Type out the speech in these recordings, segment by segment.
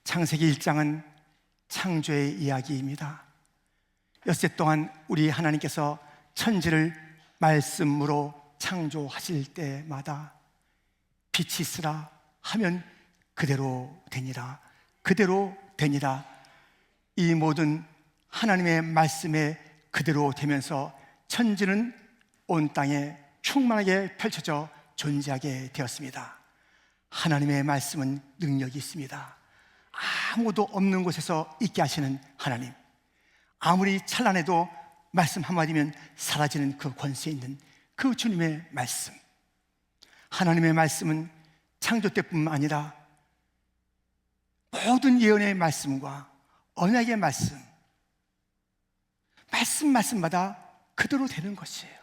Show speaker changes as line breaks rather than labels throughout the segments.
창세기 1장은 창조의 이야기입니다. 엿새 동안 우리 하나님께서 천지를 말씀으로 창조하실 때마다 빛이 있으라 하면 그대로 되니라, 그대로 되니라. 이 모든 하나님의 말씀에 그대로 되면서 천지는 온 땅에 충만하게 펼쳐져 존재하게 되었습니다. 하나님의 말씀은 능력이 있습니다. 아무도 없는 곳에서 있게 하시는 하나님, 아무리 찬란해도 말씀 한마디면 사라지는 그 권세 있는 그 주님의 말씀, 하나님의 말씀은 창조 때뿐만 아니라 모든 예언의 말씀과 언약의 말씀마다 그대로 되는 것이에요.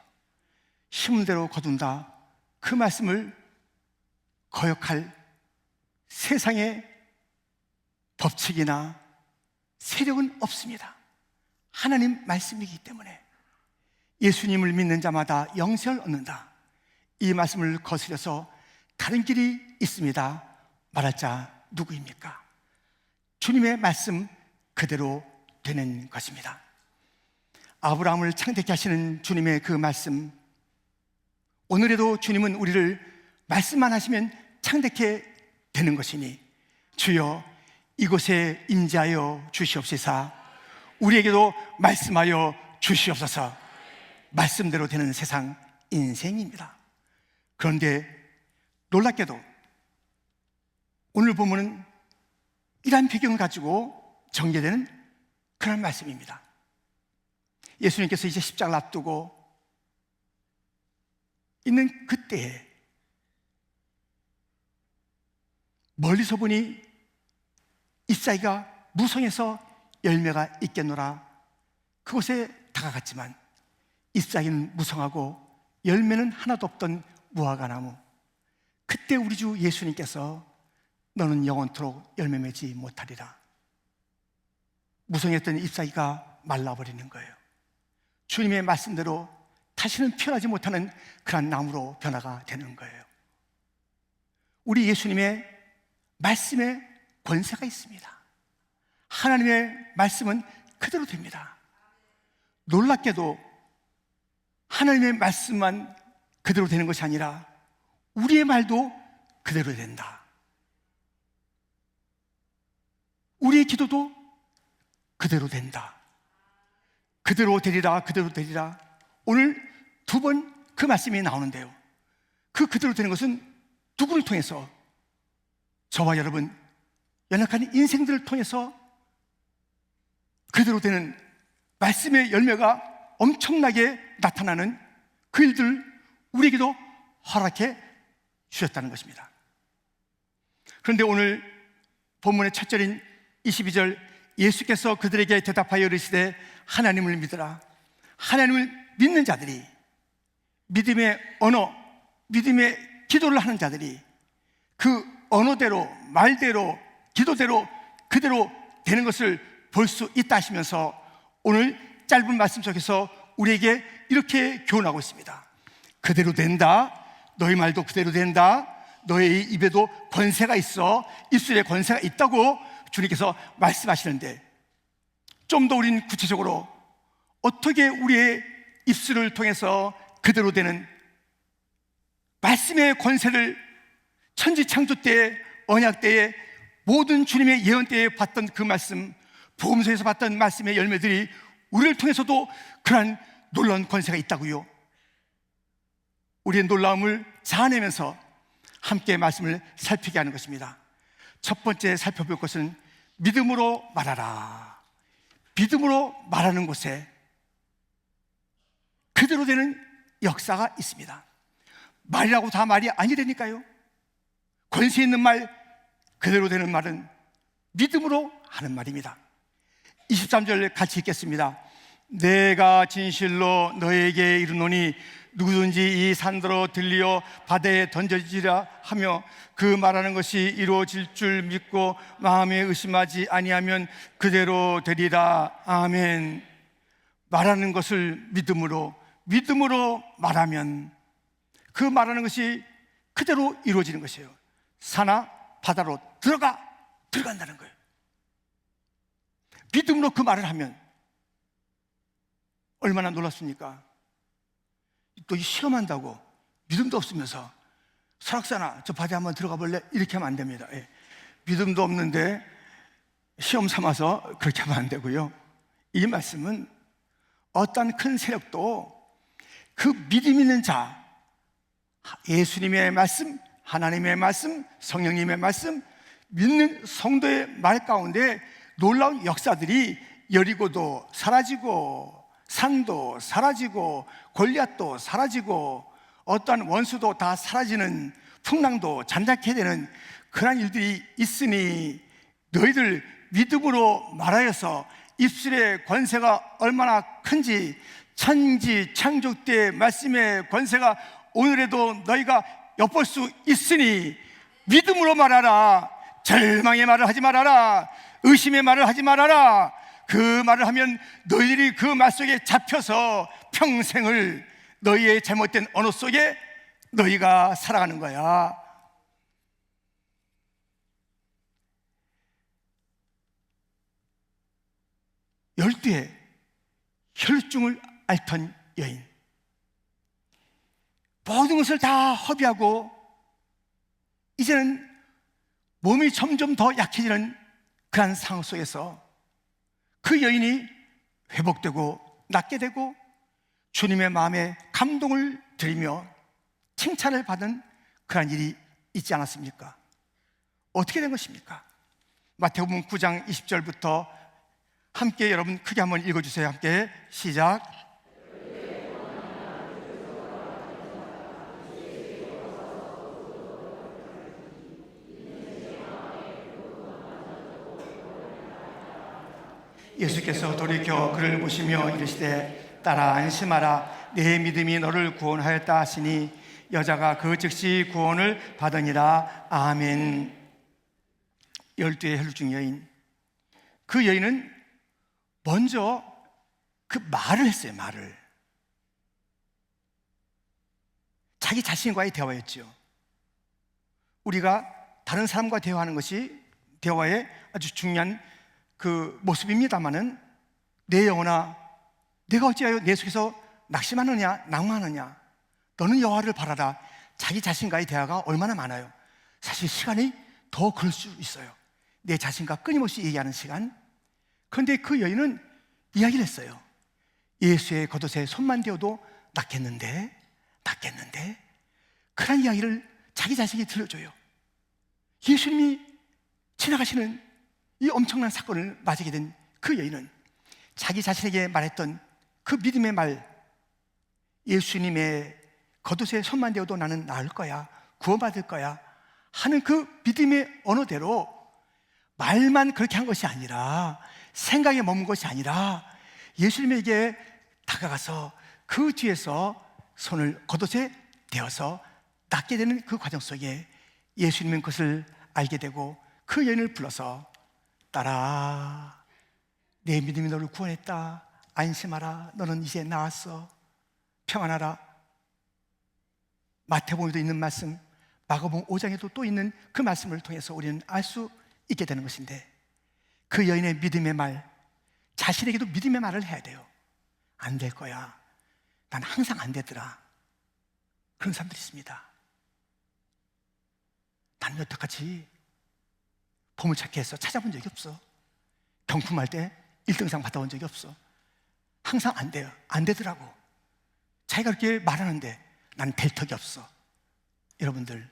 힘은 대로 거둔다. 그 말씀을 거역할 세상의 법칙이나 세력은 없습니다. 하나님 말씀이기 때문에 예수님을 믿는 자마다 영생을 얻는다. 이 말씀을 거스려서 다른 길이 있습니다. 말할 자 누구입니까? 주님의 말씀 그대로 되는 것입니다. 아브라함을 창대케 하시는 주님의 그 말씀, 오늘에도 주님은 우리를 말씀만 하시면 창대케 되는 것이니 주여 이곳에 임재하여 주시옵시사. 우리에게도 말씀하여 주시옵소서. 말씀대로 되는 세상 인생입니다. 그런데 놀랍게도 오늘 본문은 이러한 배경을 가지고 전개되는 그런 말씀입니다. 예수님께서 이제 십자가를 앞두고 있는 그때에 멀리서 보니 잎사귀가 무성해서 열매가 있겠노라. 그곳에 다가갔지만 잎사귀는 무성하고 열매는 하나도 없던 무화과나무, 그때 우리 주 예수님께서 너는 영원토록 열매 맺지 못하리라. 무성했던 잎사귀가 말라버리는 거예요. 주님의 말씀대로 다시는 피어나지 못하는 그런 나무로 변화가 되는 거예요. 우리 예수님의 말씀에 권세가 있습니다. 하나님의 말씀은 그대로 됩니다. 놀랍게도 하나님의 말씀만 그대로 되는 것이 아니라 우리의 말도 그대로 된다. 우리의 기도도 그대로 된다. 그대로 되리라, 그대로 되리라. 오늘 두 번 그 말씀이 나오는데요, 그 그대로 되는 것은 누구를 통해서? 저와 여러분 연약한 인생들을 통해서 그대로 되는 말씀의 열매가 엄청나게 나타나는 그 일들 우리에게도 허락해 주셨다는 것입니다. 그런데 오늘 본문의 첫 절인 22절, 예수께서 그들에게 대답하여 이르시되 하나님을 믿으라. 하나님을 믿는 자들이, 믿음의 언어, 믿음의 기도를 하는 자들이 그 언어대로, 말대로, 기도대로 그대로 되는 것을 볼 수 있다 하시면서 오늘 짧은 말씀 속에서 우리에게 이렇게 교훈하고 있습니다. 그대로 된다. 너희 말도 그대로 된다. 너의 입에도 권세가 있어. 입술에 권세가 있다고 주님께서 말씀하시는데, 좀 더 우리는 구체적으로 어떻게 우리의 입술을 통해서 그대로 되는 말씀의 권세를 천지창조 때에, 언약 때에, 모든 주님의 예언 때에 봤던 그 말씀, 복음서에서 봤던 말씀의 열매들이 우리를 통해서도 그러한 놀라운 권세가 있다고요. 우리의 놀라움을 자아내면서 함께 말씀을 살피게 하는 것입니다. 첫 번째 살펴볼 것은 믿음으로 말하라. 믿음으로 말하는 곳에 그대로 되는 역사가 있습니다. 말이라고 다 말이 아니라니까요. 권세 있는 말, 그대로 되는 말은 믿음으로 하는 말입니다. 23절 같이 읽겠습니다. 내가 진실로 너에게 이르노니 누구든지 이 산더러 들리어 바다에 던져지라 하며 그 말하는 것이 이루어질 줄 믿고 마음에 의심하지 아니하면 그대로 되리라. 아멘. 말하는 것을 믿음으로 말하면 그 말하는 것이 그대로 이루어지는 것이에요. 산하 바다로 들어간다는 거예요. 믿음으로 그 말을 하면 얼마나 놀랐습니까? 또 시험한다고 믿음도 없으면서 설악산아 저 바다에 한번 들어가 볼래? 이렇게 하면 안 됩니다. 예. 믿음도 없는데 시험 삼아서 그렇게 하면 안 되고요. 이 말씀은 어떤 큰 세력도 그 믿음 있는 자, 예수님의 말씀, 하나님의 말씀, 성령님의 말씀 믿는 성도의 말 가운데 놀라운 역사들이 여리고도 사라지고 산도 사라지고 골리앗도 사라지고 어떠한 원수도 다 사라지는 풍랑도 잠잠케 되는 그런 일들이 있으니 너희들 믿음으로 말하여서 입술의 권세가 얼마나 큰지 천지 창조 때의 말씀의 권세가 오늘에도 너희가 엿볼 수 있으니 믿음으로 말하라. 절망의 말을 하지 말아라. 의심의 말을 하지 말아라. 그 말을 하면 너희들이 그 말 속에 잡혀서 평생을 너희의 잘못된 언어 속에 너희가 살아가는 거야. 열두에 혈중을 앓던 여인, 모든 것을 다 허비하고 이제는 몸이 점점 더 약해지는 그런 상황 속에서 그 여인이 회복되고 낫게 되고 주님의 마음에 감동을 드리며 칭찬을 받은 그런 일이 있지 않았습니까? 어떻게 된 것입니까? 마태복음 9장 20절부터 함께 여러분 크게 한번 읽어주세요. 함께 시작. 예수께서 돌이켜 그를 보시며 이르시되 딸아 안심하라 내 믿음이 너를 구원하였다 하시니 여자가 그 즉시 구원을 받으니라. 아멘. 12의 혈중 여인, 그 여인은 먼저 그 말을 했어요. 말을 자기 자신과의 대화였죠. 우리가 다른 사람과 대화하는 것이 대화의 아주 중요한 그 모습입니다마는 내 영혼아 내가 어찌하여 내 속에서 낙심하느냐 낭만하느냐 너는 여호와를 바라라. 자기 자신과의 대화가 얼마나 많아요. 사실 시간이 더 그럴 수 있어요. 내 자신과 끊임없이 얘기하는 시간. 그런데 그 여인은 이야기를 했어요. 예수의 겉옷에 손만 대어도 낫겠는데 그런 이야기를 자기 자신에게 들려줘요. 예수님이 지나가시는 이 엄청난 사건을 맞이하게 된 그 여인은 자기 자신에게 말했던 그 믿음의 말, 예수님의 겉옷에 손만 대어도 나는 나을 거야, 구원받을 거야 하는 그 믿음의 언어대로 말만 그렇게 한 것이 아니라, 생각에 머문 것이 아니라 예수님에게 다가가서 그 뒤에서 손을 겉옷에 대어서 낫게 되는 그 과정 속에 예수님은 그것을 알게 되고 그 여인을 불러서 딸아 내 믿음이 너를 구원했다. 안심하라. 너는 이제 나았어. 평안하라. 마태복음에도 있는 말씀, 마가복음 5장에도 또 있는 그 말씀을 통해서 우리는 알 수 있게 되는 것인데, 그 여인의 믿음의 말, 자신에게도 믿음의 말을 해야 돼요. 안 될 거야. 난 항상 안 되더라. 그런 사람들이 있습니다. 나는 여태까지 보물찾기 해서 찾아본 적이 없어. 경품할 때 1등상 받아본 적이 없어. 항상 안 돼요. 안 되더라고. 자기가 그렇게 말하는데 난 될 턱이 없어. 여러분들,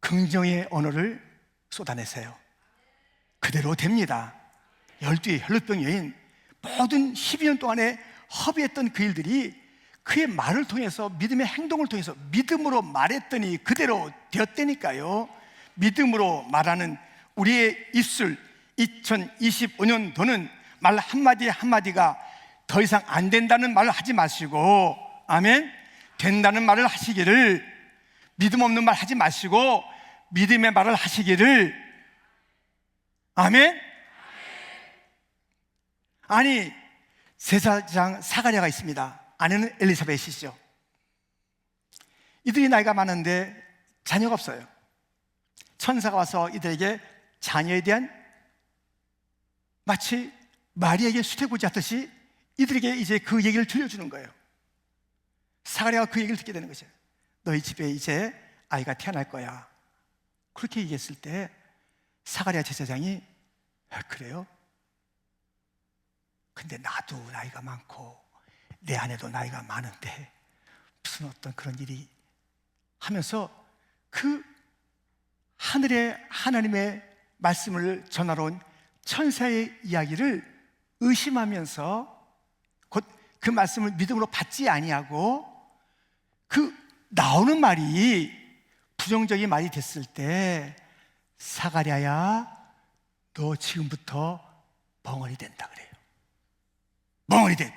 긍정의 언어를 쏟아내세요. 그대로 됩니다. 12의 혈루병 여인, 모든 12년 동안에 허비했던 그 일들이 그의 말을 통해서, 믿음의 행동을 통해서 믿음으로 말했더니 그대로 되었다니까요. 믿음으로 말하는 우리의 입술, 2025년도는 말 한마디 한마디가 더 이상 안 된다는 말을 하지 마시고, 아멘, 된다는 말을 하시기를, 믿음 없는 말 하지 마시고 믿음의 말을 하시기를. 아멘. 아니, 제사장 사가랴가 있습니다. 아내는 엘리사벳이죠. 이들이 나이가 많은데 자녀가 없어요. 천사가 와서 이들에게 자녀에 대한 마치 마리아에게 수태고지 하듯이 이들에게 이제 그 얘기를 들려주는 거예요. 사가랴가 그 얘기를 듣게 되는 거죠. 너희 집에 이제 아이가 태어날 거야. 그렇게 얘기했을 때 사가랴 제사장이 그래요? 근데 나도 나이가 많고 내 아내도 나이가 많은데 무슨 어떤 그런 일이 하면서 그 하늘의 하나님의 말씀을 전하러 온 천사의 이야기를 의심하면서 곧 그 말씀을 믿음으로 받지 아니하고 그 나오는 말이 부정적인 말이 됐을 때 사가랴야 너 지금부터 벙어리 된다 그래요. 벙어리 돼.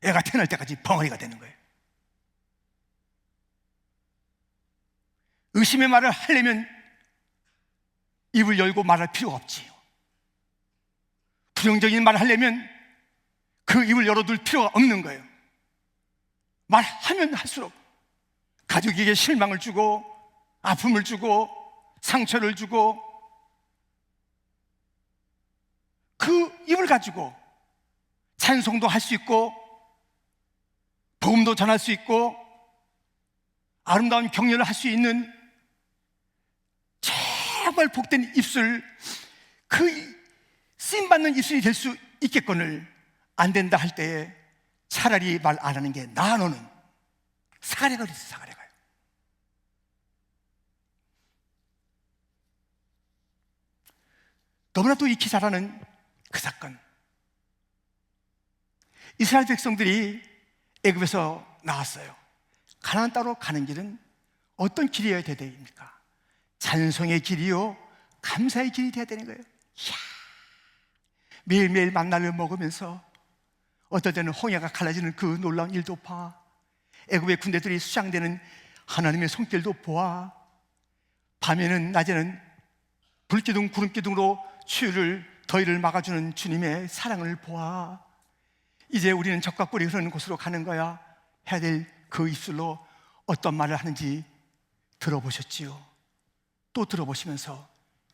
애가 태어날 때까지 벙어리가 되는 거예요. 의심의 말을 하려면 입을 열고 말할 필요가 없지요. 부정적인 말을 하려면 그 입을 열어둘 필요가 없는 거예요. 말하면 할수록 가족에게 실망을 주고 아픔을 주고 상처를 주고 그 입을 가지고 찬송도 할 수 있고 복음도 전할 수 있고 아름다운 격려를 할 수 있는 정말 복된 입술, 그 쓰임받는 입술이 될 수 있겠거늘 안 된다 할 때에 차라리 말 안 하는 게 나아. 너는 사가랴가 그랬어. 사가랴가요. 너무나도 익히 잘 아는 그 사건, 이스라엘 백성들이 애굽에서 나왔어요. 가나안 땅으로 가는 길은 어떤 길이어야 됩니까? 찬송의 길이요, 감사의 길이 돼야 되는 거예요. 이야, 매일매일 만나를 먹으면서 어떨 때는 홍해가 갈라지는 그 놀라운 일도 봐. 애굽의 군대들이 수장되는 하나님의 손길도 보아. 밤에는 낮에는 불기둥 구름기둥으로 추위를 더위를 막아주는 주님의 사랑을 보아. 이제 우리는 적과 꿀이 흐르는 곳으로 가는 거야 해야 될 그 입술로 어떤 말을 하는지 들어보셨지요? 또 들어보시면서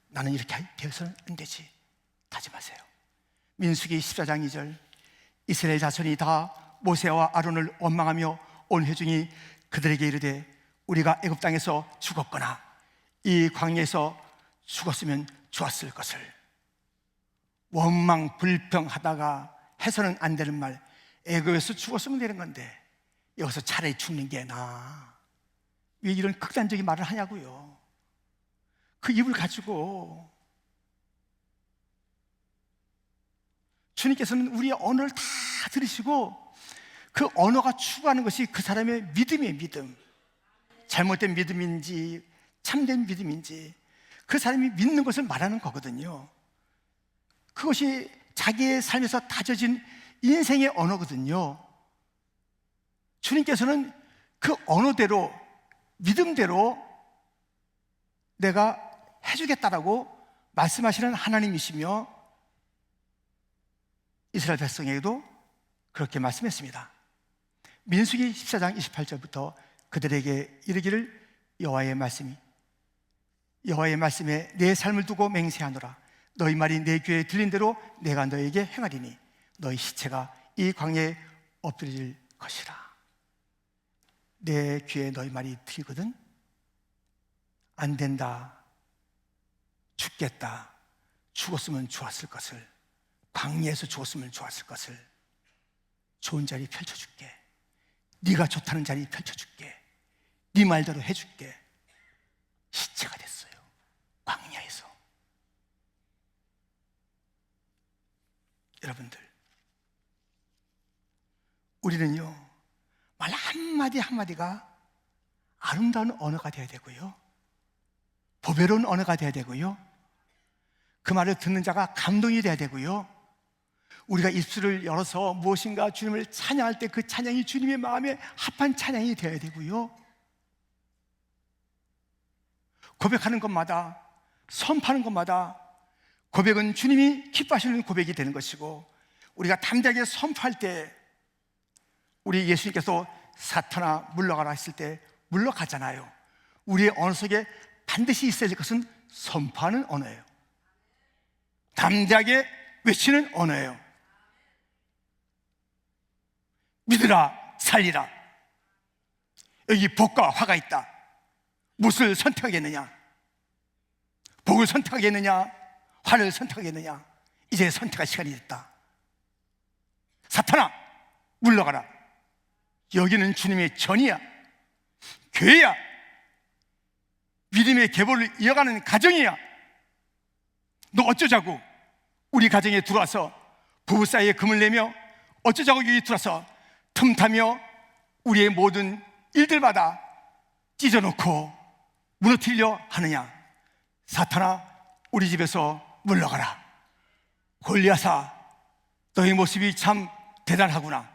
나는 이렇게 되어서는 안 되지 다짐하세요. 민수기 14장 2절, 이스라엘 자손이 다 모세와 아론을 원망하며 온 회중이 그들에게 이르되 우리가 애굽 땅에서 죽었거나 이 광야에서 죽었으면 좋았을 것을. 원망 불평하다가 해서는 안 되는 말, 애굽에서 죽었으면 되는 건데 여기서 차라리 죽는 게 나아. 왜 이런 극단적인 말을 하냐고요. 그 입을 가지고 주님께서는 우리의 언어를 다 들으시고 그 언어가 추구하는 것이 그 사람의 믿음이에요. 믿음. 잘못된 믿음인지 참된 믿음인지 그 사람이 믿는 것을 말하는 거거든요. 그것이 자기의 삶에서 다져진 인생의 언어거든요. 주님께서는 그 언어대로, 믿음대로 내가 해주겠다라고 말씀하시는 하나님이시며 이스라엘 백성에게도 그렇게 말씀했습니다. 민수기 14장 28절부터 그들에게 이르기를 여호와의 말씀에 내 삶을 두고 맹세하노라. 너희 말이 내 귀에 들린 대로 내가 너에게 행하리니 너희 시체가 이 광야에 엎드릴 것이라. 내 귀에 너희 말이 들리거든 안 된다, 죽겠다, 죽었으면 좋았을 것을, 광야에서 죽었으면 좋았을 것을 좋은 자리 펼쳐줄게. 네가 좋다는 자리 펼쳐줄게. 네 말대로 해줄게. 시체가 됐어요. 광야에서. 여러분들, 우리는요 말 한마디 한마디가 아름다운 언어가 되어야 되고요, 보배로운 언어가 되어야 되고요, 그 말을 듣는 자가 감동이 되어야 되고요, 우리가 입술을 열어서 무엇인가 주님을 찬양할 때 그 찬양이 주님의 마음에 합한 찬양이 되어야 되고요, 고백하는 것마다, 선포하는 것마다 고백은 주님이 기뻐하시는 고백이 되는 것이고, 우리가 담대하게 선포할 때 우리 예수님께서 사탄아 물러가라 했을 때 물러가잖아요. 우리의 언어 속에 반드시 있어야 될 것은 선포하는 언어예요. 담대하게 외치는 언어예요. 믿으라, 살리라. 여기 복과 화가 있다. 무엇을 선택하겠느냐? 복을 선택하겠느냐? 화를 선택하겠느냐? 이제 선택할 시간이 됐다. 사탄아, 물러가라. 여기는 주님의 전이야, 교회야, 믿음의 계보를 이어가는 가정이야. 너 어쩌자고 우리 가정에 들어와서 부부 사이에 금을 내며 어쩌자고 여기 들어와서 틈타며 우리의 모든 일들마다 찢어놓고 무너뜨리려 하느냐? 사탄아, 우리 집에서 물러가라. 골리앗아, 너의 모습이 참 대단하구나.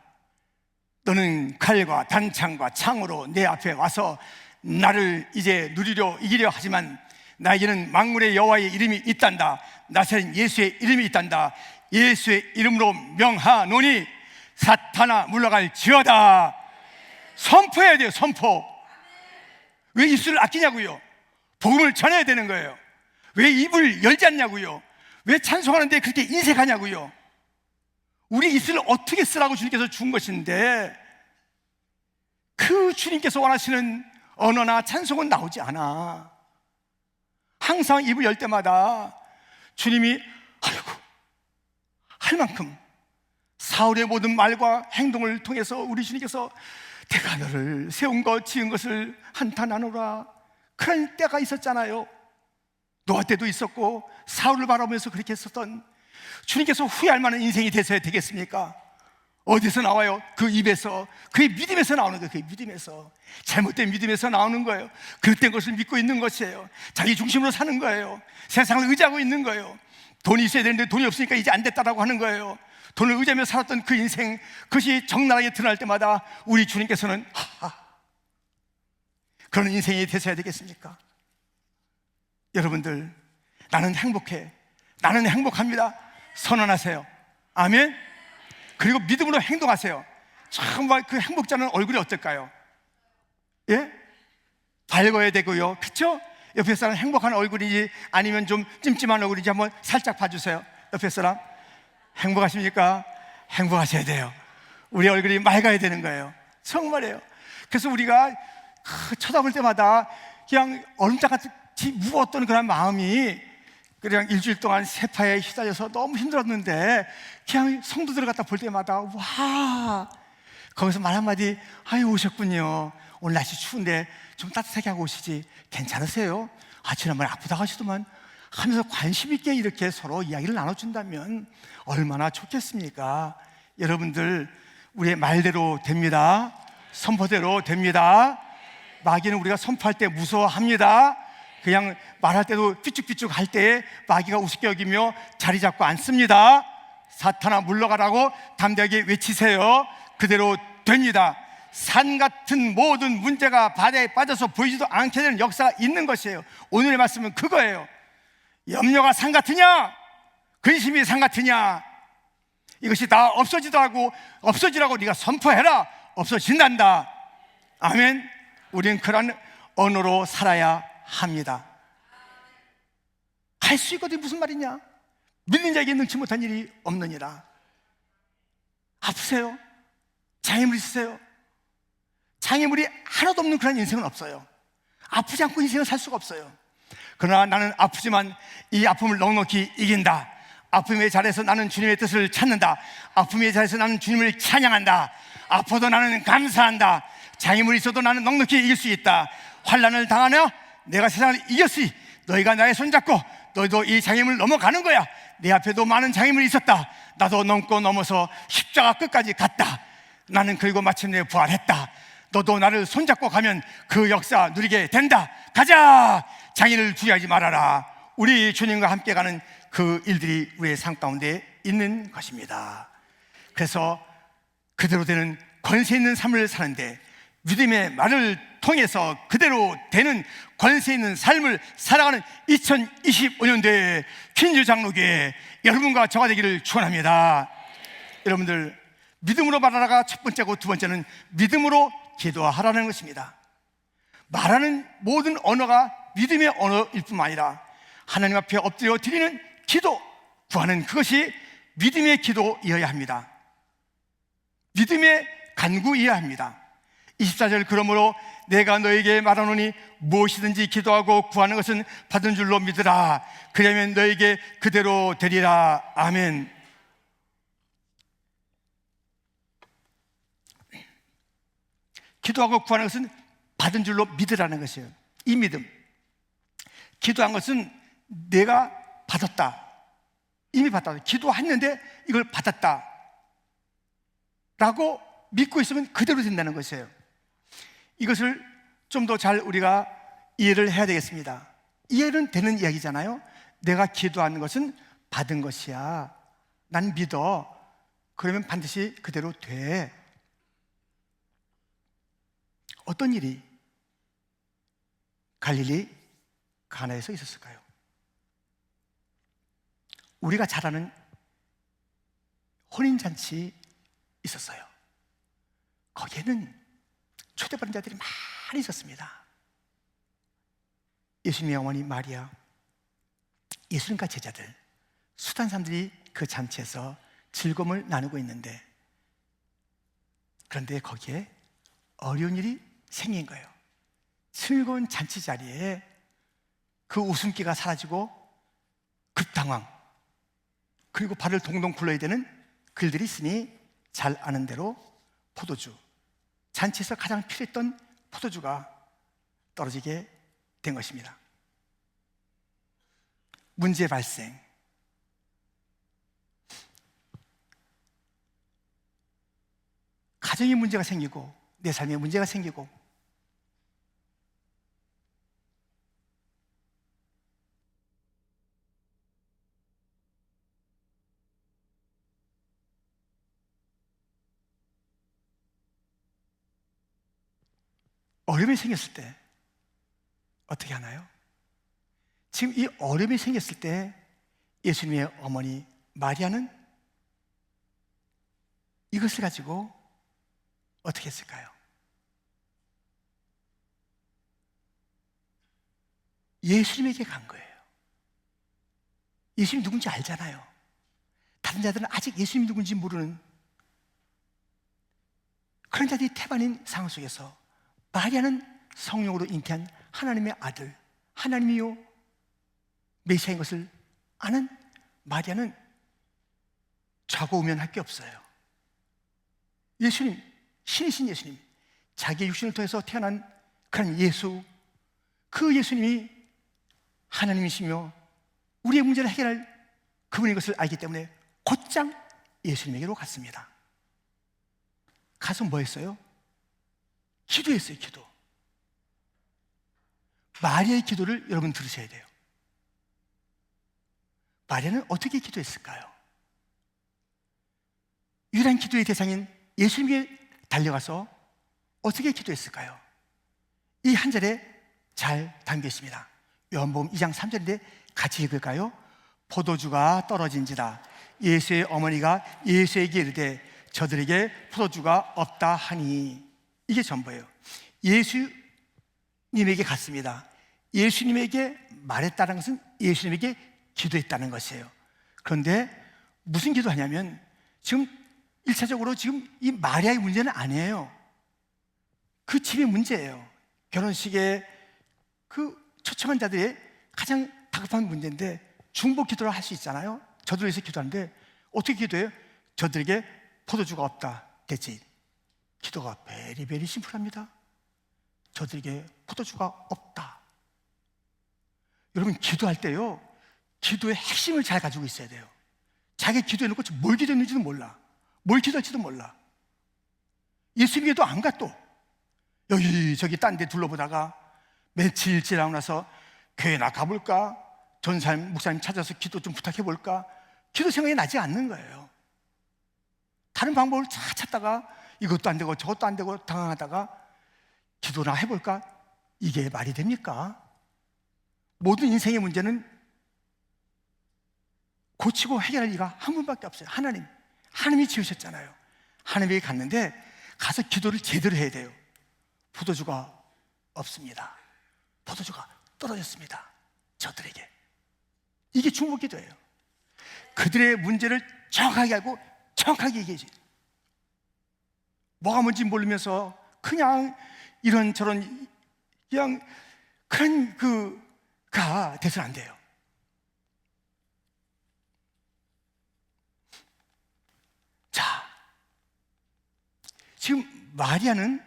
너는 칼과 단창과 창으로 내 앞에 와서 나를 이제 누리려 이기려 하지만 나에게는 만군의 여호와의 이름이 있단다. 나사렛 예수의 이름이 있단다. 예수의 이름으로 명하노니 사탄아 물러갈지어다. 선포해야 돼요. 선포. 왜 입술을 아끼냐고요? 복음을 전해야 되는 거예요. 왜 입을 열지 않냐고요? 왜 찬송하는데 그렇게 인색하냐고요? 우리 입술을 어떻게 쓰라고 주님께서 준 것인데 그 주님께서 원하시는 언어나 찬송은 나오지 않아. 항상 입을 열 때마다 주님이 아이고 할 만큼 사울의 모든 말과 행동을 통해서 우리 주님께서 내가 너를 세운 것 지은 것을 한탄하노라. 그런 때가 있었잖아요. 노아 때도 있었고 사울을 바라보면서 그렇게 했었던 주님께서 후회할 만한 인생이 되셔야 되겠습니까? 어디서 나와요? 그 입에서, 그의 믿음에서 나오는 거예요. 그의 믿음에서, 잘못된 믿음에서 나오는 거예요. 그릇된 것을 믿고 있는 것이에요. 자기 중심으로 사는 거예요. 세상을 의지하고 있는 거예요. 돈이 있어야 되는데 돈이 없으니까 이제 안 됐다라고 하는 거예요. 돈을 의지하며 살았던 그 인생, 그것이 적나라하게 드러날 때마다 우리 주님께서는 그런 인생이 되셔야 되겠습니까? 여러분들, 나는 행복해, 나는 행복합니다 선언하세요. 아멘. 그리고 믿음으로 행동하세요. 정말 그 행복자는 얼굴이 어떨까요? 예? 밝아야 되고요. 그렇죠? 옆에 사람 행복한 얼굴인지 아니면 좀 찜찜한 얼굴인지 한번 살짝 봐주세요. 옆에 사람 행복하십니까? 행복하셔야 돼요. 우리 얼굴이 맑아야 되는 거예요. 정말이에요. 그래서 우리가 쳐다볼 때마다 그냥 얼음장같이 무거웠던 그런 마음이 그냥 일주일 동안 세파에 휘달려서 너무 힘들었는데 그냥 성도들을 갖다 볼 때마다 와, 거기서 말 한마디, 아유 오셨군요. 오늘 날씨 추운데 좀 따뜻하게 하고 오시지. 괜찮으세요? 지난번에 아프다고 하시더만 하면서 관심 있게 이렇게 서로 이야기를 나눠준다면 얼마나 좋겠습니까? 여러분들, 우리의 말대로 됩니다. 선포대로 됩니다. 마귀는 우리가 선포할 때 무서워합니다. 그냥 말할 때도 삐죽삐죽 할 때 마귀가 우습게 여기며 자리 잡고 앉습니다. 사탄아 물러가라고 담대하게 외치세요. 그대로 됩니다. 산 같은 모든 문제가 바다에 빠져서 보이지도 않게 되는 역사가 있는 것이에요. 오늘의 말씀은 그거예요. 염려가 산 같으냐? 근심이 산 같으냐? 이것이 다 없어지더라고. 없어지라고 네가 선포해라. 없어진단다. 아멘. 우리는 그런 언어로 살아야 합니다. 할 수 있거든. 무슨 말이냐? 믿는 자에게 능치 못한 일이 없느니라. 아프세요? 장애물 있으세요? 장애물이 하나도 없는 그런 인생은 없어요. 아프지 않고 인생을 살 수가 없어요. 그러나 나는 아프지만 이 아픔을 넉넉히 이긴다. 아픔의 자리에서 나는 주님의 뜻을 찾는다. 아픔의 자리에서 나는 주님을 찬양한다. 아파도 나는 감사한다. 장애물이 있어도 나는 넉넉히 이길 수 있다. 환난을 당하며 내가 세상을 이겼으니 너희가 나의 손잡고 너희도 이 장애물을 넘어가는 거야. 내 앞에도 많은 장애물이 있었다. 나도 넘고 넘어서 십자가 끝까지 갔다. 나는 그리고 마침내 부활했다. 너도 나를 손잡고 가면 그 역사 누리게 된다. 가자. 장애를 두려워하지 말아라. 우리 주님과 함께 가는 그 일들이 우리의 삶 가운데 있는 것입니다. 그래서 그대로 되는 권세 있는 삶을 사는데 믿음의 말을 통해서 그대로 되는 권세 있는 삶을 살아가는 2025년도에 퀸즈 장로교회 여러분과 저가 되기를 축원합니다. 여러분들, 믿음으로 말하라가 첫 번째고 두 번째는 믿음으로 기도하라는 것입니다. 말하는 모든 언어가 믿음의 언어일 뿐만 아니라 하나님 앞에 엎드려 드리는 기도, 구하는 그것이 믿음의 기도이어야 합니다. 믿음의 간구이어야 합니다. 24절, 그러므로 내가 너에게 말하노니 무엇이든지 기도하고 구하는 것은 받은 줄로 믿으라. 그러면 너에게 그대로 되리라. 아멘. 기도하고 구하는 것은 받은 줄로 믿으라는 것이에요. 이 믿음, 기도한 것은 내가 받았다, 이미 받았다, 기도했는데 이걸 받았다 라고 믿고 있으면 그대로 된다는 것이에요. 이것을 좀 더 잘 우리가 이해를 해야 되겠습니다. 이해는 되는 이야기잖아요. 내가 기도하는 것은 받은 것이야, 난 믿어. 그러면 반드시 그대로 돼. 어떤 일이 갈릴리 가나에서 있었을까요? 우리가 잘 아는 혼인잔치 있었어요. 거기에는 초대받은 자들이 많이 있었습니다. 예수님의 어머니 마리아, 예수님과 제자들, 수단 사람들이 그 잔치에서 즐거움을 나누고 있는데, 그런데 거기에 어려운 일이 생긴 거예요. 즐거운 잔치 자리에 그 웃음기가 사라지고 급당황, 그리고 발을 동동 굴러야 되는 글들이 있으니 잘 아는 대로 포도주, 잔치에서 가장 필요했던 포도주가 떨어지게 된 것입니다. 문제 발생. 가정에 문제가 생기고 내 삶에 문제가 생기고, 어려움이 생겼을 때 어떻게 하나요? 지금 이 어려움이 생겼을 때 예수님의 어머니 마리아는 이것을 가지고 어떻게 했을까요? 예수님에게 간 거예요. 예수님 누군지 알잖아요. 다른 자들은 아직 예수님이 누군지 모르는 그런 자들이 태반인 상황 속에서 마리아는 성령으로 잉태한 하나님의 아들, 하나님이요 메시아인 것을 아는 마리아는 좌고우면할 게 없어요. 예수님, 신이신 예수님, 자기의 육신을 통해서 태어난 그런 예수, 그 예수님이 하나님이시며 우리의 문제를 해결할 그분인 것을 알기 때문에 곧장 예수님에게로 갔습니다. 가서 뭐 했어요? 기도했어요. 기도. 마리아의 기도를 여러분 들으셔야 돼요. 마리아는 어떻게 기도했을까요? 유일한 기도의 대상인 예수님께 달려가서 어떻게 기도했을까요? 이 한 절에 잘 담겨 있습니다. 요한복음 2장 3절인데 같이 읽을까요? 포도주가 떨어진지라 예수의 어머니가 예수에게 이르되 저들에게 포도주가 없다 하니. 이게 전부예요. 예수님에게 갔습니다. 예수님에게 말했다는 것은 예수님에게 기도했다는 것이에요. 그런데 무슨 기도하냐면 지금 1차적으로 지금 이 마리아의 문제는 아니에요. 그 집의 문제예요. 결혼식에 그 초청한 자들의 가장 다급한 문제인데 중보 기도를 할 수 있잖아요. 저들을 위해서 기도하는데 어떻게 기도해요? 저들에게 포도주가 없다. 대체 기도가 베리베리 심플합니다. 저들에게 포도주가 없다. 여러분 기도할 때요, 기도의 핵심을 잘 가지고 있어야 돼요. 자기 기도해놓고 뭘 기도했는지도 몰라. 뭘 기도할지도 몰라. 예수님께도 안 가. 또 여기저기 딴 데 둘러보다가 며칠 지나고 나서 교회나 가볼까? 전사님, 목사님 찾아서 기도 좀 부탁해볼까? 기도 생각이 나지 않는 거예요. 다른 방법을 찾다가 이것도 안 되고 저것도 안 되고 당황하다가 기도나 해볼까? 이게 말이 됩니까? 모든 인생의 문제는 고치고 해결할 리가 한 분밖에 없어요. 하나님이 지으셨잖아요. 하나님에게 갔는데 가서 기도를 제대로 해야 돼요. 포도주가 없습니다. 포도주가 떨어졌습니다. 저들에게. 이게 중보 기도예요. 그들의 문제를 정확하게 알고 정확하게 얘기해줘요. 뭐가 뭔지 모르면서 그냥 이런저런 그냥 그런 그가 돼서는 안 돼요. 자, 지금 마리아는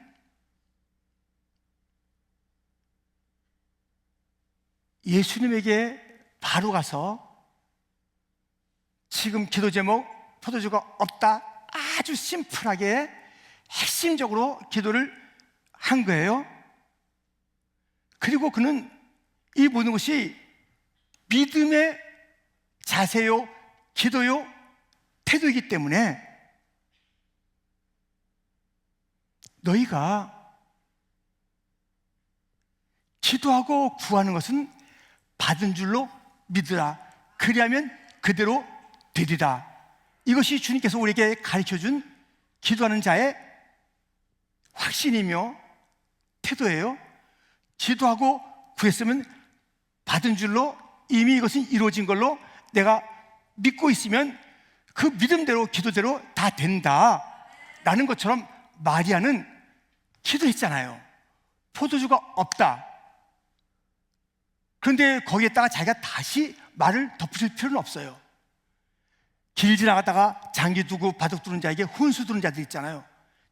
예수님에게 바로 가서 지금 기도 제목 포도주가 없다 아주 심플하게 핵심적으로 기도를 한 거예요. 그리고 그는 이 모든 것이 믿음의 자세요, 기도요, 태도이기 때문에 너희가 기도하고 구하는 것은 받은 줄로 믿으라. 그리하면 그대로 되리라. 이것이 주님께서 우리에게 가르쳐준 기도하는 자의 확신이며 태도예요. 기도하고 구했으면 받은 줄로 이미 이것은 이루어진 걸로 내가 믿고 있으면 그 믿음대로 기도대로 다 된다 라는 것처럼 마리아는 기도했잖아요. 포도주가 없다. 그런데 거기에다가 자기가 다시 말을 덧붙일 필요는 없어요. 길 지나가다가 장기 두고 바둑 두는 자에게 훈수 두는 자들 있잖아요.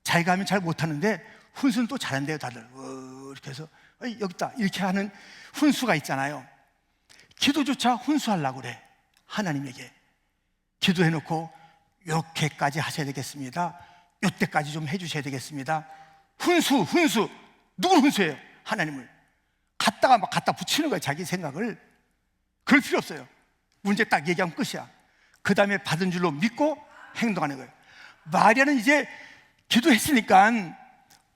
자기가 하면 잘 못하는데 훈수는 또 잘한대요. 다들 이렇게 해서 여기 있다 이렇게 하는 훈수가 있잖아요. 기도조차 훈수하려고 그래. 하나님에게 기도해놓고 이렇게까지 하셔야 되겠습니다. 이때까지 좀 해주셔야 되겠습니다. 훈수 누굴 훈수해요? 하나님을 갖다가 막 갖다 붙이는 거예요. 자기 생각을. 그럴 필요 없어요. 문제 딱 얘기하면 끝이야. 그 다음에 받은 줄로 믿고 행동하는 거예요. 마리아는 이제 기도했으니까,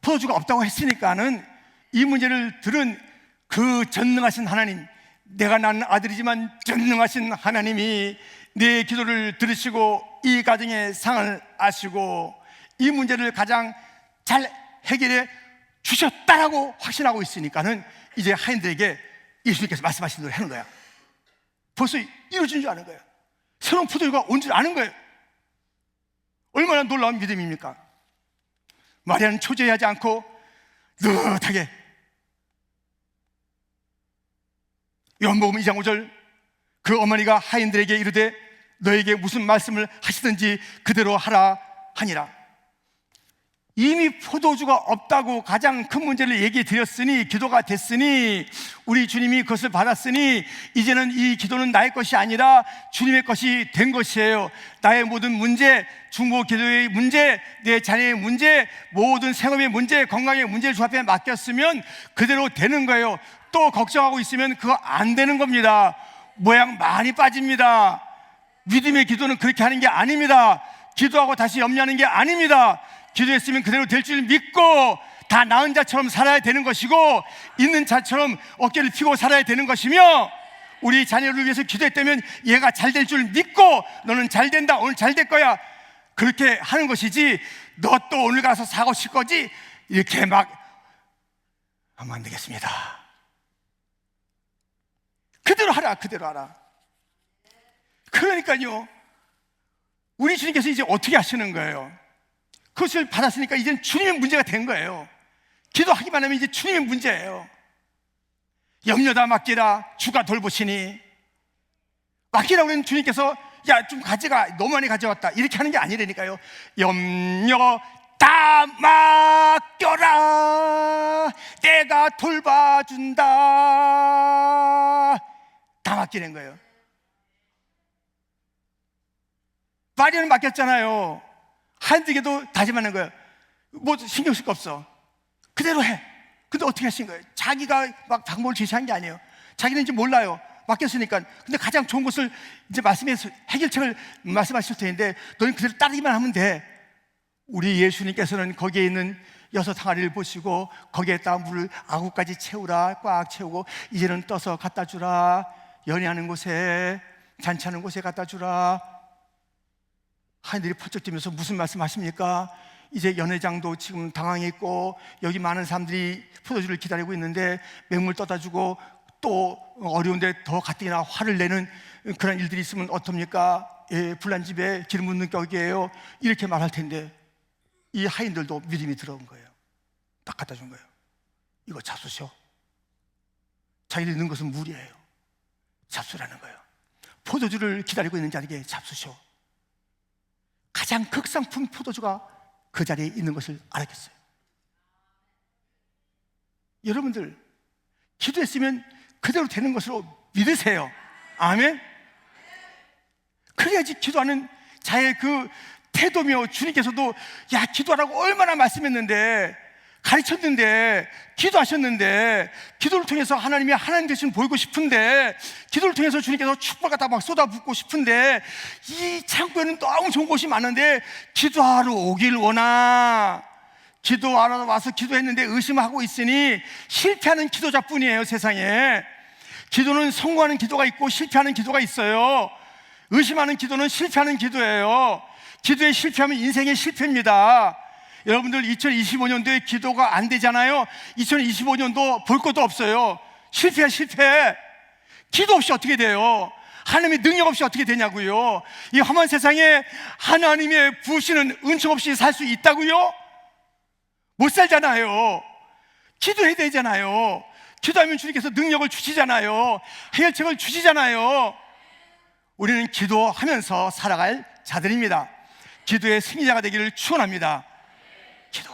포도주가 없다고 했으니까는 이 문제를 들은 그 전능하신 하나님, 내가 낳은 아들이지만 전능하신 하나님이 내 기도를 들으시고 이 가정의 상을 아시고 이 문제를 가장 잘 해결해 주셨다라고 확신하고 있으니까는 이제 하인들에게 예수님께서 말씀하신 대로 하는 거야. 벌써 이루어진 줄 아는 거예요. 새로운 포도주가 온 줄 아는 거예요. 얼마나 놀라운 믿음입니까? 마리아는 초조해하지 않고 느긋하게 요한복음 2장 5절 그 어머니가 하인들에게 이르되 너에게 무슨 말씀을 하시든지 그대로 하라 하니라. 이미 포도주가 없다고 가장 큰 문제를 얘기해 드렸으니, 기도가 됐으니, 우리 주님이 그것을 받았으니 이제는 이 기도는 나의 것이 아니라 주님의 것이 된 것이에요. 나의 모든 문제, 중보 기도의 문제, 내 자녀의 문제, 모든 생업의 문제, 건강의 문제를 주 앞에 맡겼으면 그대로 되는 거예요. 또 걱정하고 있으면 그거 안 되는 겁니다. 모양 많이 빠집니다. 믿음의 기도는 그렇게 하는 게 아닙니다. 기도하고 다시 염려하는 게 아닙니다. 기도했으면 그대로 될 줄 믿고 다 나은 자처럼 살아야 되는 것이고, 있는 자처럼 어깨를 펴고 살아야 되는 것이며, 우리 자녀를 위해서 기도했다면 얘가 잘 될 줄 믿고 너는 잘 된다, 오늘 잘 될 거야, 그렇게 하는 것이지, 너 또 오늘 가서 사고 칠 거지 이렇게 막 하면 안 되겠습니다. 그대로 하라, 그대로 하라. 그러니까요, 우리 주님께서 이제 어떻게 하시는 거예요? 그것을 받았으니까 이제는 주님의 문제가 된 거예요. 기도하기만 하면 이제 주님의 문제예요. 염려다 맡기라, 주가 돌보시니. 맡기라고 그러는 주님께서 야, 좀 가져가, 너무 많이 가져왔다 이렇게 하는 게 아니라니까요. 염려 다 맡겨라, 내가 돌봐준다. 다 맡기는 거예요. 마리아는 맡겼잖아요. 하인들에게도 다짐하는 거예요. 뭐 신경 쓸 거 없어, 그대로 해. 근데 어떻게 하신 거예요? 자기가 막 방법을 제시한 게 아니에요. 자기는 이제 몰라요. 맡겼으니까. 근데 가장 좋은 것을 이제 말씀해서 해결책을 말씀하실 텐데, 너는 그대로 따르기만 하면 돼. 우리 예수님께서는 거기에 있는 6 항아리를 보시고 거기에다 물을 9가지 채우라, 꽉 채우고 이제는 떠서 갖다 주라, 연회하는 곳에, 잔치하는 곳에 갖다 주라. 하인들이 퍼쩍 뛰면서 무슨 말씀 하십니까? 이제 연회장도 지금 당황해 있고 여기 많은 사람들이 포도주를 기다리고 있는데 맹물 떠다 주고 또 어려운데 더 가뜩이나 화를 내는 그런 일들이 있으면 어떻습니까? 예, 불난 집에 기름 묻는 격이에요, 이렇게 말할 텐데 이 하인들도 믿음이 들어온 거예요. 딱 갖다 준 거예요. 이거 잡수셔. 자기들이 넣은 것은 물이에요. 잡수라는 거예요. 포도주를 기다리고 있는 자에게 잡수셔. 가장 극상품 포도주가 그 자리에 있는 것을 알았겠어요. 여러분들, 기도했으면 그대로 되는 것으로 믿으세요. 아멘. 그래야지 기도하는 자의 그 태도며, 주님께서도 야, 기도하라고 얼마나 말씀했는데, 가르쳤는데, 기도하셨는데, 기도를 통해서 하나님이 하나님 되신 보이고 싶은데, 기도를 통해서 주님께서 축복을 갖다 막 쏟아붓고 싶은데, 이 창고에는 너무 좋은 곳이 많은데 기도하러 오길 원하. 기도하러 와서 기도했는데 의심하고 있으니 실패하는 기도자뿐이에요. 세상에 기도는 성공하는 기도가 있고 실패하는 기도가 있어요. 의심하는 기도는 실패하는 기도예요. 기도에 실패하면 인생의 실패입니다. 여러분들 2025년도에 기도가 안 되잖아요. 2025년도 볼 것도 없어요. 실패야 실패. 기도 없이 어떻게 돼요? 하나님의 능력 없이 어떻게 되냐고요? 이 험한 세상에 하나님의 부으시는 은총 없이 살 수 있다고요? 못 살잖아요. 기도해야 되잖아요. 기도하면 주님께서 능력을 주시잖아요. 해결책을 주시잖아요. 우리는 기도하면서 살아갈 자들입니다. 기도의 승리자가 되기를 축원합니다. 기도,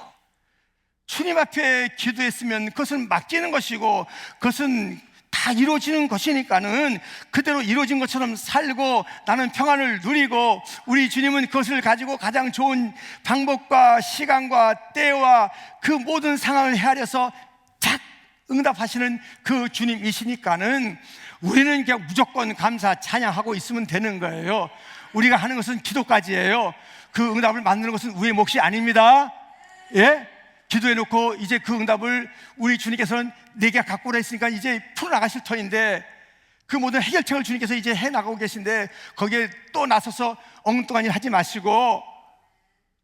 주님 앞에 기도했으면 그것은 맡기는 것이고 그것은 다 이루어지는 것이니까는 그대로 이루어진 것처럼 살고 나는 평안을 누리고, 우리 주님은 그것을 가지고 가장 좋은 방법과 시간과 때와 그 모든 상황을 헤아려서 작 응답하시는 그 주님이시니까는 우리는 그냥 무조건 감사 찬양하고 있으면 되는 거예요. 우리가 하는 것은 기도까지예요. 그 응답을 만드는 것은 우리의 몫이 아닙니다. 예? 기도해놓고 이제 그 응답을 우리 주님께서는 내게 갖고 오라 했으니까 이제 풀어나가실 터인데, 그 모든 해결책을 주님께서 이제 해나가고 계신데 거기에 또 나서서 엉뚱한 일 하지 마시고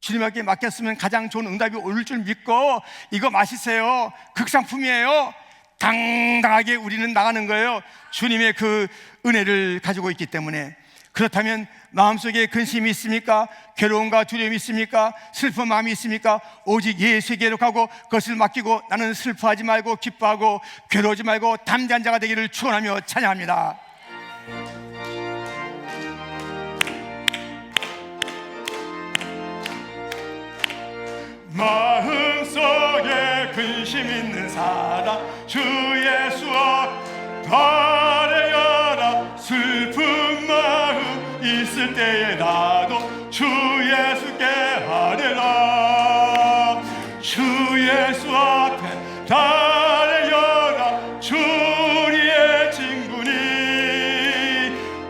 주님에게 맡겼으면 가장 좋은 응답이 올 줄 믿고 이거 마시세요. 극상품이에요. 당당하게 우리는 나가는 거예요. 주님의 그 은혜를 가지고 있기 때문에. 그렇다면 마음속에 근심이 있습니까? 괴로움과 두려움이 있습니까? 슬픈 마음이 있습니까? 오직 예수에게로 가고 그것을 맡기고 나는 슬퍼하지 말고 기뻐하고 괴로워하지 말고 담대한 자가 되기를 축원하며 찬양합니다. 마음속에 근심 있는 사람 주 예수 앞 아뢰어라. 슬픈 마음 있을 때에 나도 주 예수께 아뢰라. 주 예수 앞에 아뢰어라. 주 우리의 친구니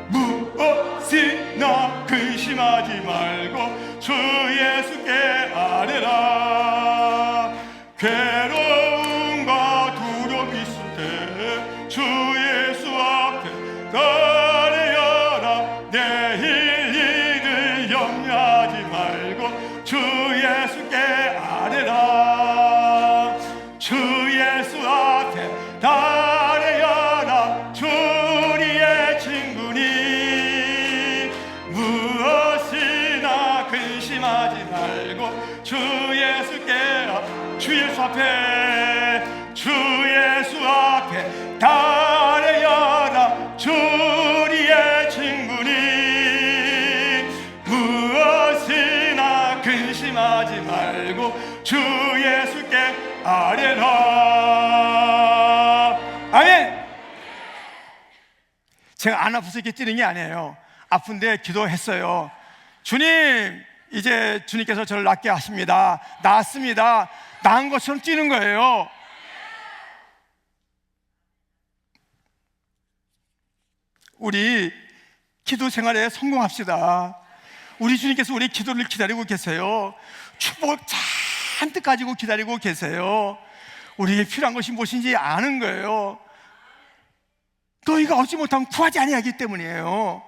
무엇이나 근심하지 말고 주 예수께 아뢰라. 괴로움과 두려움 있을 때 주 예수 앞에 아뢰어라. 내일 일을 염려하지 말고 주 예수께 아뢰라. 주 예수 앞에 아뢰어라. 주 우리의 친구니 무엇이나 근심하지 말고 주 예수께, 주 예수 앞에, 주 예수 앞에 아뢰어라. 주 우리의 친구니 무엇이나 근심하지 말고 주 예수께 아뢰라. 아멘. 제가 안 아파서 이렇게 뛰는 게 아니에요. 아픈데 기도했어요. 주님, 이제 주님께서 저를 낫게 하십니다. 나았습니다. 나은 것처럼 뛰는 거예요. 우리 기도 생활에 성공합시다. 우리 주님께서 우리 기도를 기다리고 계세요. 축복을 잔뜩 가지고 기다리고 계세요. 우리에게 필요한 것이 무엇인지 아는 거예요. 너희가 얻지 못하면 구하지 아니하기 때문이에요.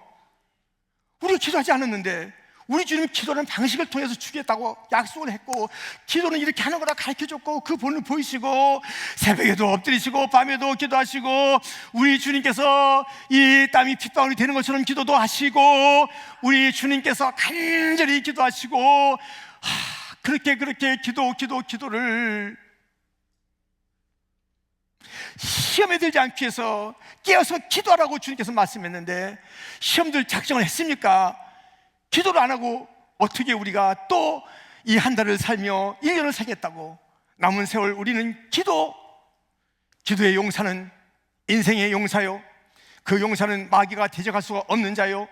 우리가 기도하지 않았는데 우리 주님 기도는 방식을 통해서 주겠다고 약속을 했고, 기도는 이렇게 하는 거라 가르쳐줬고, 그 본을 보이시고, 새벽에도 엎드리시고 밤에도 기도하시고, 우리 주님께서 이 땀이 핏방울이 되는 것처럼 기도도 하시고, 우리 주님께서 간절히 기도하시고, 그렇게 기도를 시험에 들지 않기 위해서 깨어서 기도하라고 주님께서 말씀했는데, 시험들 작정을 했습니까? 기도를 안 하고 어떻게 우리가 또 이 한 달을 살며 1년을 살겠다고? 남은 세월 우리는 기도의 용사는 인생의 용사요, 그 용사는 마귀가 대적할 수가 없는 자요,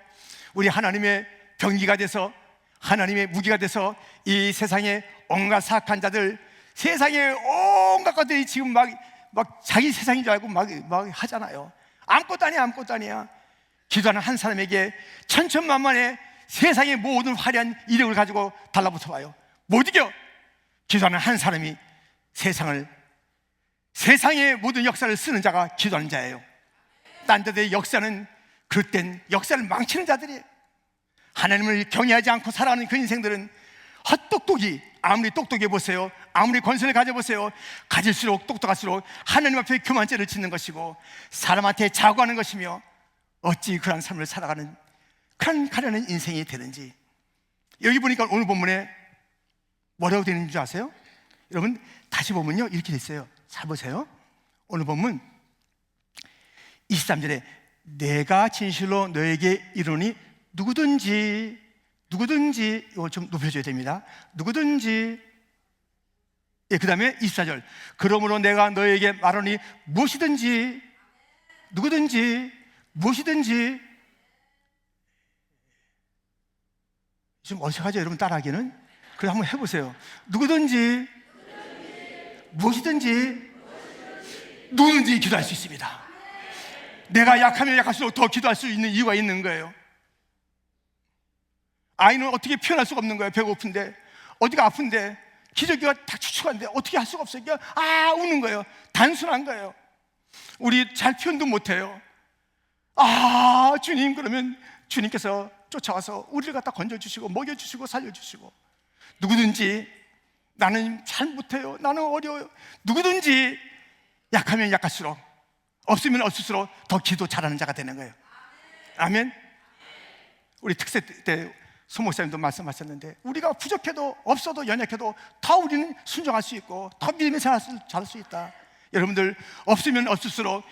우리 하나님의 병기가 돼서, 하나님의 무기가 돼서 이 세상에 온갖 사악한 자들, 세상에 온갖 것들이 지금 막 자기 세상인 줄 알고 막 하잖아요. 아무것도 아니야. 기도하는 한 사람에게 천천만만의 세상의 모든 화려한 이력을 가지고 달라붙어 봐요. 못 이겨. 기도하는 한 사람이 세상의 모든 역사를 쓰는 자가 기도하는 자예요. 딴 데들의 역사는 그릇된 역사를 망치는 자들이에요. 하나님을 경외하지 않고 살아가는 그 인생들은 헛똑똑이, 아무리 똑똑해 보세요, 아무리 권세를 가져보세요, 가질수록 똑똑할수록 하나님 앞에 교만죄를 짓는 것이고 사람한테 자고하는 것이며, 어찌 그런 삶을 살아가는 그런 가련한 인생이 되는지. 여기 보니까 오늘 본문에 뭐라고 되어 있는 줄 아세요? 여러분 다시 보면요, 이렇게 돼 있어요. 잘 보세요. 오늘 본문 23절에 내가 진실로 너에게 이르노니 누구든지, 이거 좀 높여줘야 됩니다. 누구든지. 예, 그 다음에 24절 그러므로 내가 너에게 말하니 무엇이든지, 무엇이든지. 좀 어색하죠 여러분, 따라하기는? 그래 한번 해보세요. 누구든지, 무엇이든지, 누구든지 기도할 수 있습니다. 내가 약하면 약할수록 더 기도할 수 있는 이유가 있는 거예요. 아이는 어떻게 표현할 수가 없는 거예요. 배고픈데, 어디가 아픈데, 기저귀가 딱 추측한데 어떻게 할 수가 없어요. 우는 거예요. 단순한 거예요. 우리 잘 표현도 못해요. 주님, 그러면 주님께서 쫓아와서 우리를 갖다 건져주시고 먹여주시고 살려주시고. 누구든지, 나는 잘 못해요, 나는 어려워요, 누구든지 약하면 약할수록, 없으면 없을수록 더 기도 잘하는 자가 되는 거예요. 아멘. 우리 특세 때 소목사님도 말씀하셨는데, 우리가 부족해도 없어도 연약해도 더 우리는 순종할 수 있고 더 믿음의 생활을 잘할 수 있다. 여러분들 없으면 없을수록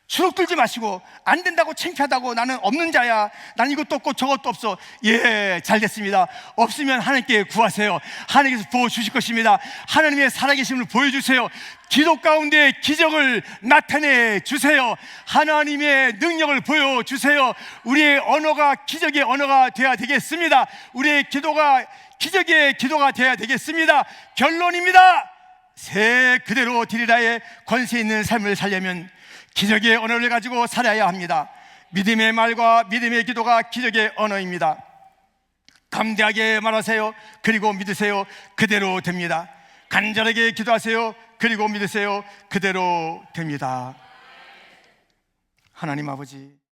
주눅 들지 마시고, 안 된다고 창피하다고 나는 없는 자야, 난 이것도 없고 저것도 없어. 예, 잘 됐습니다. 없으면 하나님께 구하세요. 하나님께서 부어주실 것입니다. 하나님의 살아계심을 보여주세요. 기도 가운데 기적을 나타내 주세요. 하나님의 능력을 보여주세요. 우리의 언어가 기적의 언어가 되어야 되겠습니다. 우리의 기도가 기적의 기도가 되어야 되겠습니다. 결론입니다. 새 그대로 드리라의 권세 있는 삶을 살려면 기적의 언어를 가지고 살아야 합니다. 믿음의 말과 믿음의 기도가 기적의 언어입니다. 담대하게 말하세요. 그리고 믿으세요. 그대로 됩니다. 간절하게 기도하세요. 그리고 믿으세요. 그대로 됩니다. 하나님 아버지,